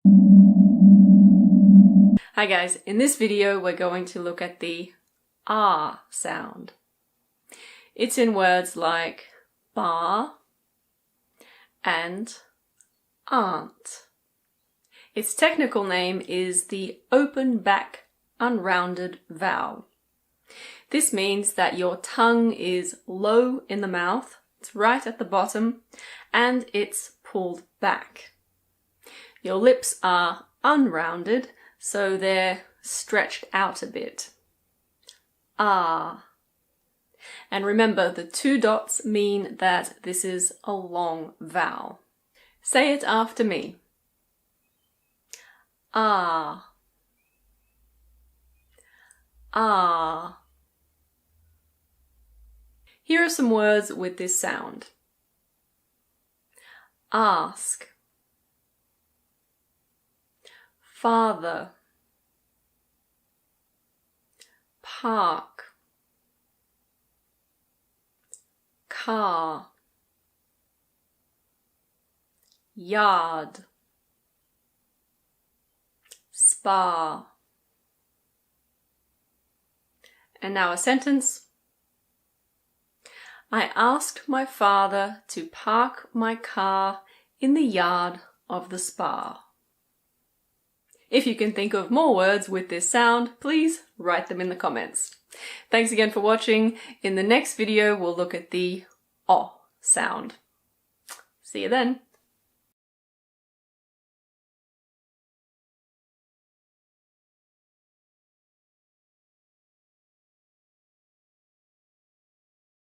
Hi guys, in this video we're going to look at the R sound. It's in words like bar and aunt. Its technical name is the open back unrounded vowel. This means that your tongue is low in the mouth, it's right at the bottom, and it's pulled back. Your lips are unrounded, so they're stretched out a bit. Ah. And remember, the two dots mean that this is a long vowel. Say it after me. Ah. Ah. Here are some words with this sound. Ask. Father. Park. Car. Yard. Spa. And now a sentence. I asked my father to park my car in the yard of the spa. If you can think of more words with this sound, please write them in the comments. Thanks again for watching. In the next video, we'll look at the O sound. See you then.